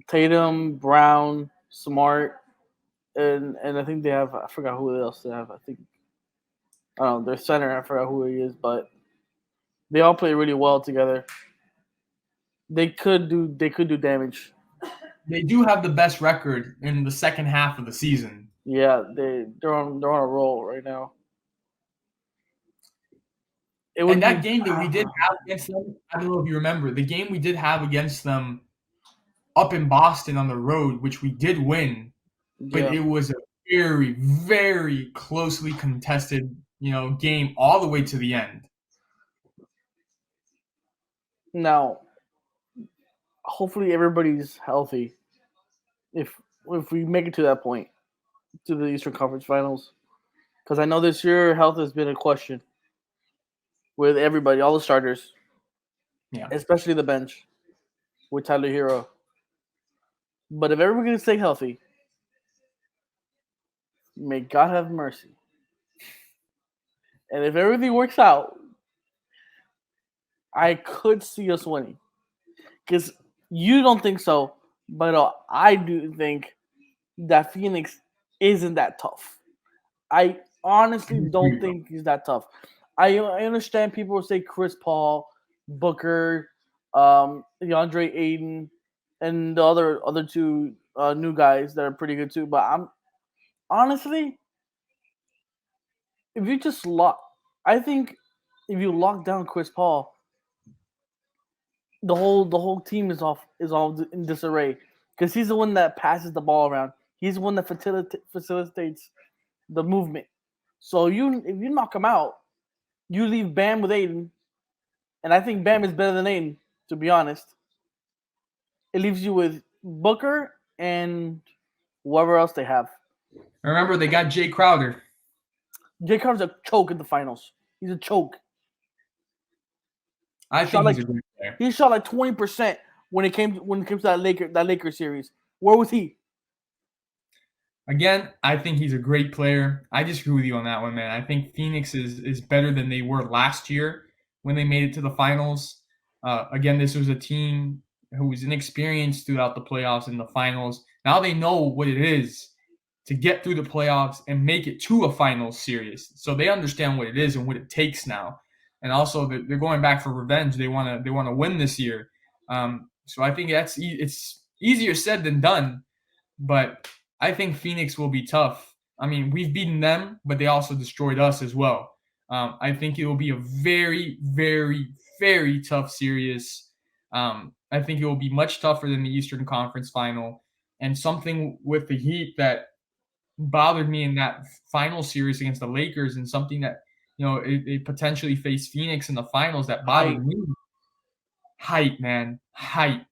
Tatum, Brown, Smart, and I think they have, I forgot who else they have. I don't know, their center, I forgot who he is, but they all play really well together. They could do damage. They do have the best record in the second half of the season. Yeah, they're on a roll right now. And that game that we did have against them, I don't know if you remember, the game we did have against them up in Boston on the road, which we did win, but it was a very, very closely contested, game all the way to the end. Now, hopefully everybody's healthy. If we make it to that point, to the Eastern Conference Finals, because I know this year health has been a question with everybody, all the starters, especially the bench with Tyler Hero. But if everybody's going to stay healthy, may God have mercy. And if everything works out, I could see us winning. Because you don't think so, but I do think that Phoenix isn't that tough. I honestly don't think he's that tough. I understand people will say Chris Paul, Booker, DeAndre Ayton, and the other two new guys that are pretty good too. But I'm honestly, if you just lock, I think if you lock down Chris Paul, the whole team is all in disarray because he's the one that passes the ball around. He's the one that facilitates the movement. So if you knock him out, you leave Bam with Aiden, and I think Bam is better than Aiden, to be honest. It leaves you with Booker and whoever else they have. Remember, they got Jay Crowder. Jay Crowder's a choke in the finals. He's a choke. I think he's a great player. He shot like 20% when it came to that Laker series. Where was he? Again, I think he's a great player. I disagree with you on that one, man. I think Phoenix is better than they were last year when they made it to the finals. Again, this was a team who was inexperienced throughout the playoffs and the finals. Now they know what it is to get through the playoffs and make it to a finals series. So they understand what it is and what it takes now. And also, they're going back for revenge. They want to win this year. So I think it's easier said than done. But I think Phoenix will be tough. I mean, we've beaten them, but they also destroyed us as well. I think it will be a very, very, very tough series. I think it will be much tougher than the Eastern Conference Final. And something with the Heat that bothered me in that final series against the Lakers, and something that it potentially faced Phoenix in the finals that bothered me. Height, man, height.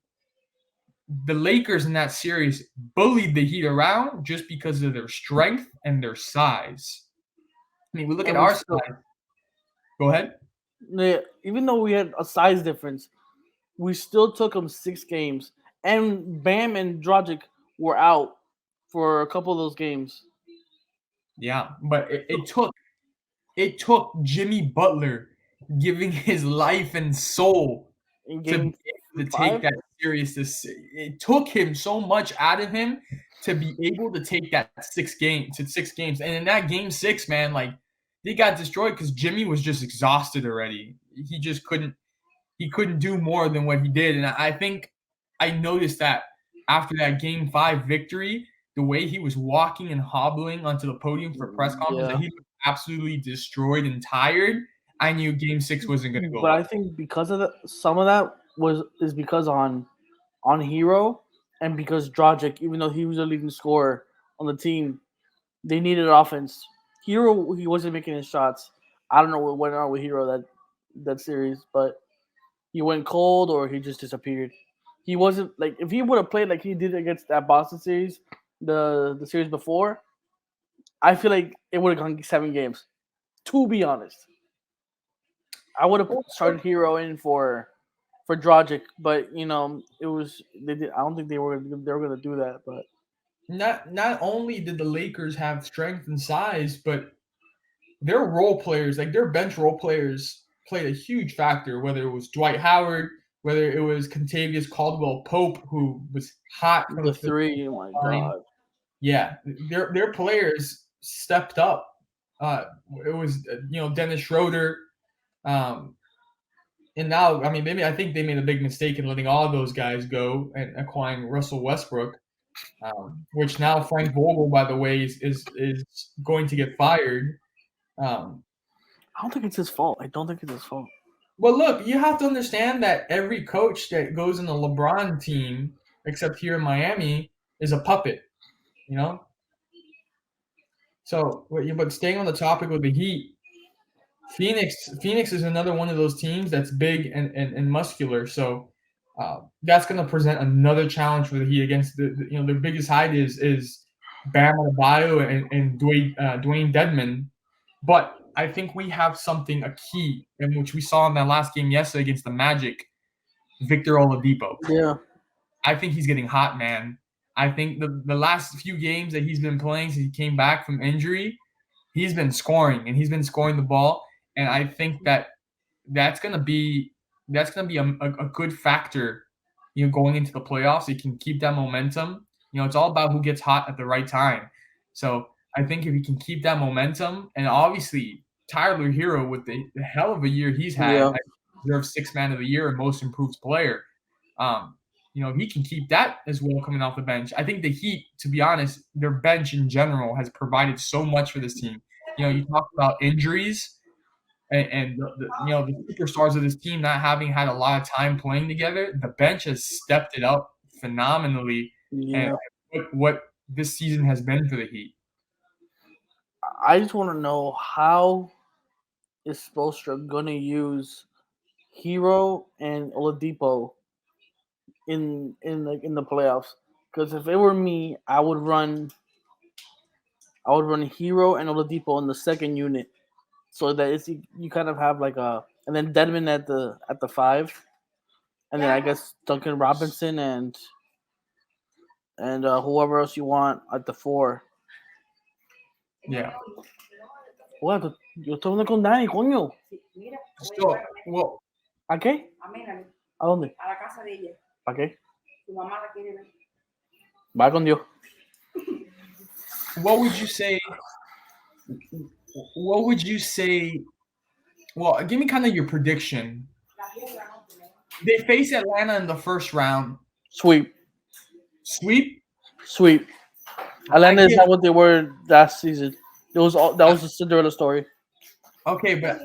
The Lakers in that series bullied the Heat around just because of their strength and their size. I mean, we look at our side. Go ahead. Even though we had a size difference, we still took them 6 games. And Bam and Dragic were out for a couple of those games. Yeah, but it took Jimmy Butler giving his life and soul to take that serious. It took him so much out of him to be able to take that 6 games. And in that game 6, man, like, they got destroyed because Jimmy was just exhausted already. He just couldn't do more than what he did. And I think I noticed that after that game 5 victory, the way he was walking and hobbling onto the podium for press conference, that he was absolutely destroyed and tired. I knew game 6 wasn't going to go But I think because of some of that is because on Hero, and because Dragic, even though he was a leading scorer on the team, they needed offense. Hero, he wasn't making his shots. I don't know what went on with Hero that series, but he went cold or he just disappeared. He wasn't like, if he would have played like he did against that Boston series, the series before, I feel like it would have gone 7 games. To be honest, I would have started Hero in for Dragic, but it was they did. I don't think they were going to do that. But not only did the Lakers have strength and size, but their role players, like their bench role players, played a huge factor. Whether it was Dwight Howard, whether it was Contavious Caldwell Pope, who was hot from the 3, oh my god, yeah, their players stepped up. It was Dennis Schroeder. And now, I mean, I think they made a big mistake in letting all of those guys go and acquiring Russell Westbrook, which now Frank Vogel, by the way, is going to get fired. I don't think it's his fault. Well, look, you have to understand that every coach that goes in the LeBron team, except here in Miami, is a puppet, So, but staying on the topic with the Heat, Phoenix is another one of those teams that's big and muscular. So that's going to present another challenge for the Heat against their biggest hide is Bam Adebayo and Dwayne Dedmon. But I think we have something, a key, in which we saw in that last game yesterday against the Magic, Victor Oladipo. Yeah. I think he's getting hot, man. I think the last few games that he's been playing since he came back from injury, he's been scoring, and he's been scoring the ball. And I think that's gonna be a good factor, going into the playoffs. He can keep that momentum. It's all about who gets hot at the right time. So I think if he can keep that momentum, and obviously Tyler Hero with the hell of a year he's had, Yeah. I deserves Sixth Man of the Year and Most Improved Player. If he can keep that as well coming off the bench, I think the Heat, to be honest, their bench in general has provided so much for this team. You talk about injuries and the superstars of this team not having had a lot of time playing together. The bench has stepped it up phenomenally, and Yeah. what this season has been for the Heat. I just want to know how is Spoelstra gonna use Hero and Oladipo in the playoffs? Because if it were me, I would run Hero and Oladipo in the second unit, so that you kind of have like and then Dedmon at the 5, and then I guess Duncan Robinson and whoever else you want at the 4. Yeah. What? Yo estoy hablando con Danny, coño. So, well, ¿A qué? ¿A dónde? ¿A qué? Va con Dios. what would you say? What would you say? Well, give me kind of your prediction. They face Atlanta in the first round. Sweep. Sweep. Sweep. I Atlanta is give not what they were last season. That was a Cinderella story. okay, but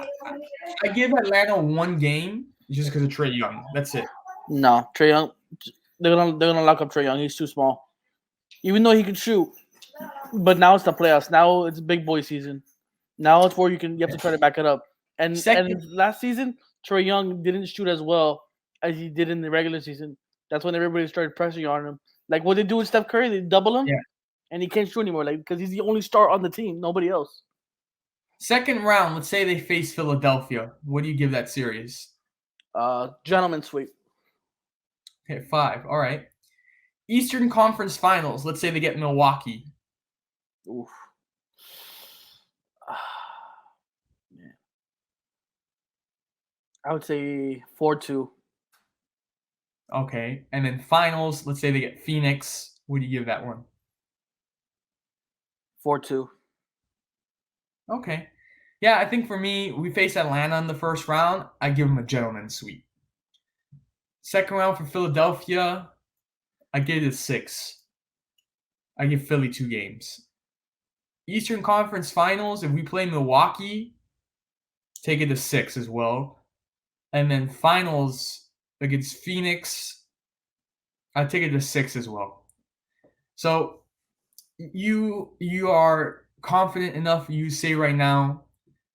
I give Atlanta one game just because of Trey Young. That's it. No, Trey Young. They're gonna lock up Trey Young. He's too small. Even though he can shoot, but now it's the playoffs. Now it's big boy season. Now it's where you have to try to back it up. And Second, last season, Trey Young didn't shoot as well as he did in the regular season. That's when everybody started pressing on him. Like what they do with Steph Curry, they double him, yeah. and he can't shoot anymore. Like because he's the only star on the team, nobody else. Second round, let's say they face Philadelphia. What do you give that series? Gentleman sweep. Okay, 5. All right. Eastern Conference Finals. Let's say they get Milwaukee. Oof. I would say 4-2. Okay. And then finals, let's say they get Phoenix. What do you give that one? 4-2. Okay. Yeah, I think for me, we face Atlanta in the first round. I give them a gentleman sweep. Second round for Philadelphia, I give it a 6. I give Philly 2 games. Eastern Conference Finals, if we play Milwaukee, take it to 6 as well. And then finals against Phoenix, I take it to 6 as well. So you are confident enough, you say right now,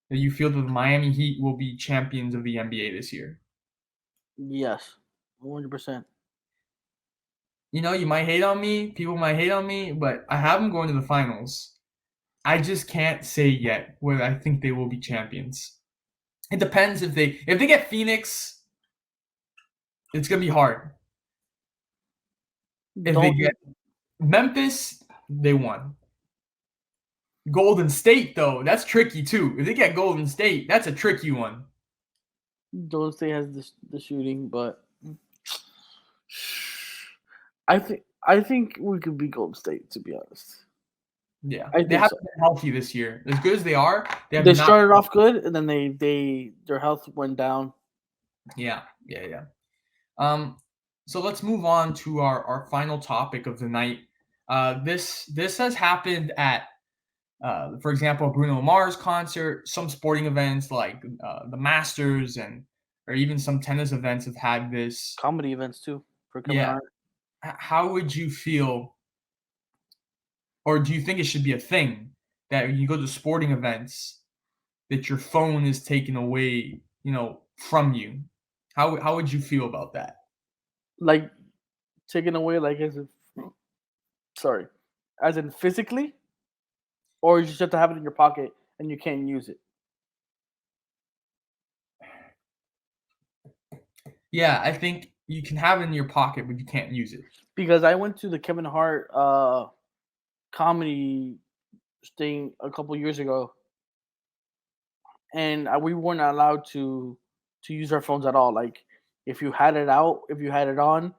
that you feel that the Miami Heat will be champions of the NBA this year. Yes, 100%. You might hate on me, people might hate on me, but I have them going to the finals. I just can't say yet whether I think they will be champions. It depends if they get Phoenix, it's gonna be hard. If they get Memphis, they won. Golden State, though, that's tricky too. If they get Golden State, that's a tricky one. Golden State has the shooting, but I think we could beat Golden State, to be honest. Yeah, I they think haven't so. been healthy this year. As good as they are, they have They not. started off good, and then their health went down. Yeah. So let's move on to our final topic of the night. This has happened at, for example, Bruno Mars concert. Some sporting events like the Masters or even some tennis events have had this. Comedy events too for Kevin Yeah. Hart. How would you feel, or do you think it should be a thing that when you go to sporting events that your phone is taken away, from you? How would you feel about that? Like taken away, like as in physically, or you just have to have it in your pocket and you can't use it. Yeah, I think you can have it in your pocket, but you can't use it. Because I went to the Kevin Hart comedy thing a couple years ago, and we weren't allowed to use our phones at all. Like if you had it out, if you had it on,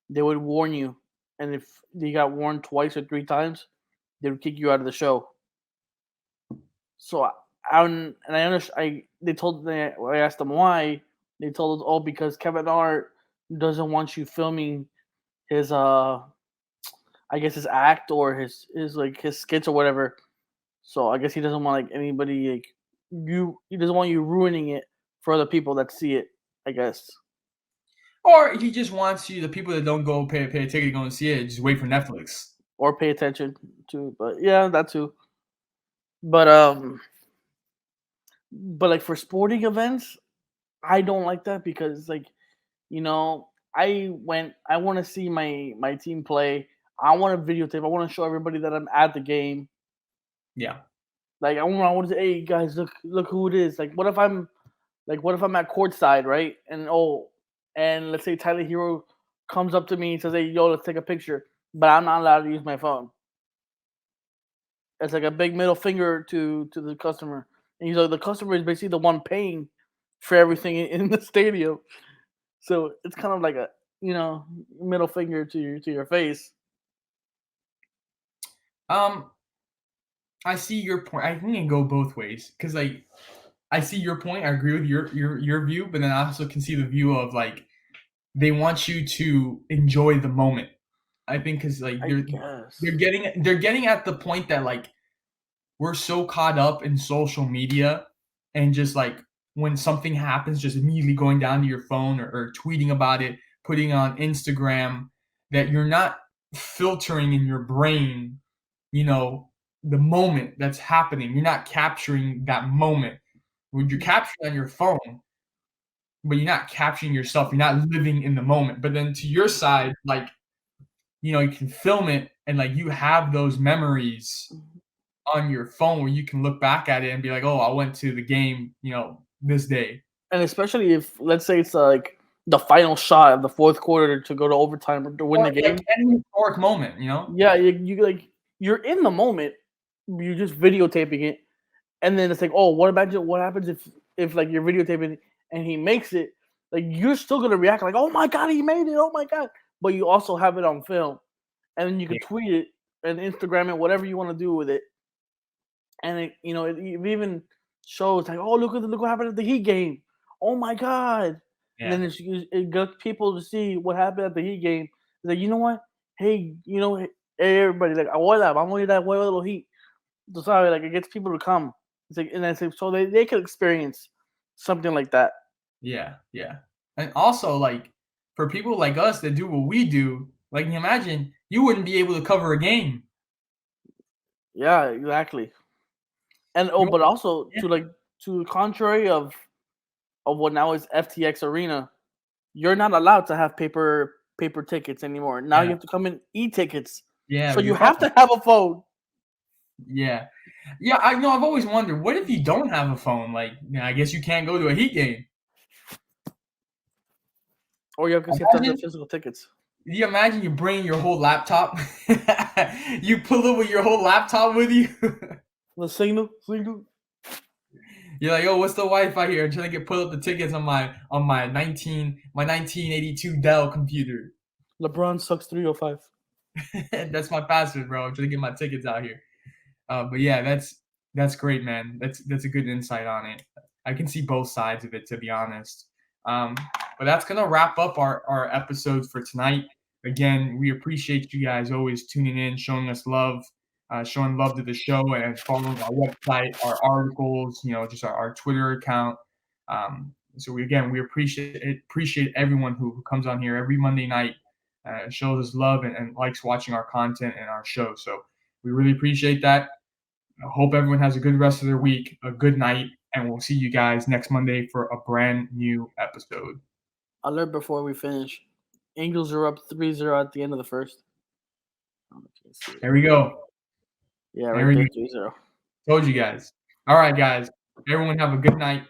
they would warn you, and if you got warned twice or 3 times, they would kick you out of the show. So I understand. I asked them why. They told us, oh, because Kevin Hart doesn't want you filming his I guess his act or his like his skits or whatever. So I guess he doesn't want like anybody like he doesn't want you ruining it for other people that see it, I guess. Or he just wants you, the people that don't go pay a ticket to go and see it, just wait for Netflix. Or pay attention to, but yeah, that too. But like for sporting events, I don't like that because like, I want to see my team play. I want to videotape. I want to show everybody that I'm at the game. Yeah. Like I want to say, hey guys, look who it is. Like what if I'm at courtside, right? And let's say Tyler Hero comes up to me and says, hey, yo, let's take a picture, but I'm not allowed to use my phone. It's like a big middle finger to the customer. And he's like, the customer is basically the one paying for everything in the stadium. So it's kind of like a middle finger to your face. I see your point. I think it can go both ways because like I see your point. I agree with your view, but then I also can see the view of like they want you to enjoy the moment. I think because like they're getting at the point that like we're so caught up in social media and just like when something happens, just immediately going down to your phone or tweeting about it, putting on Instagram, that you're not filtering in your brain, the moment that's happening. You're not capturing that moment. You're capturing on your phone, but you're not capturing yourself. You're not living in the moment. But then to your side, like, you can film it and like you have those memories on your phone where you can look back at it and be like, oh, I went to the game, this day. And especially if, let's say, it's like the final shot of the fourth quarter to go to overtime or to win the game. Like any historic moment, Yeah, you're in the moment. You're just videotaping it, and then it's like, oh, what happens if like you're videotaping it and he makes it? Like you're still gonna react like, oh my god, he made it! Oh my god! But you also have it on film, and then you can tweet it and Instagram it, whatever you want to do with it. And it even shows like, oh, look what happened at the Heat game. Oh my god! Yeah. And then it got people to see what happened at the Heat game. It's like, you know what? Hey, hey, everybody, like, vamos a ir al juego de los Heat. So sorry, like it gets people to come. It's like, and it's like, so they could experience something like that. Yeah, yeah. And also, like, for people like us that do what we do, like, imagine you wouldn't be able to cover a game. Yeah, exactly. And but also to the contrary of what now is FTX Arena, you're not allowed to have paper tickets anymore. Now you have to come in e-tickets. Yeah. So you have to have a phone. Yeah. Yeah, I know. I've always wondered, what if you don't have a phone? Like, I guess you can't go to a Heat game. Or you have to have the physical tickets. Do you imagine you bring your whole laptop? You pull up with your whole laptop with you? The signal. You're like, oh, what's the Wi-Fi here? I'm trying to pull up the tickets on my 1982 Dell computer. LeBron sucks 305. That's my password, bro. I'm trying to get my tickets out here. But yeah, that's great, man. That's a good insight on it. I can see both sides of it, to be honest. But that's gonna wrap up our episode for tonight. Again, we appreciate you guys always tuning in, showing us love, showing love to the show, and following our website, our articles, just our Twitter account. So we appreciate everyone who comes on here every Monday night, shows us love and likes watching our content and our show. So we really appreciate that. I hope everyone has a good rest of their week, a good night, and we'll see you guys next Monday for a brand new episode. Alert before we finish. Angels are up 3-0 at the end of the first. There we go. Yeah, right there, 3-0. Told you guys. All right, guys. Everyone have a good night.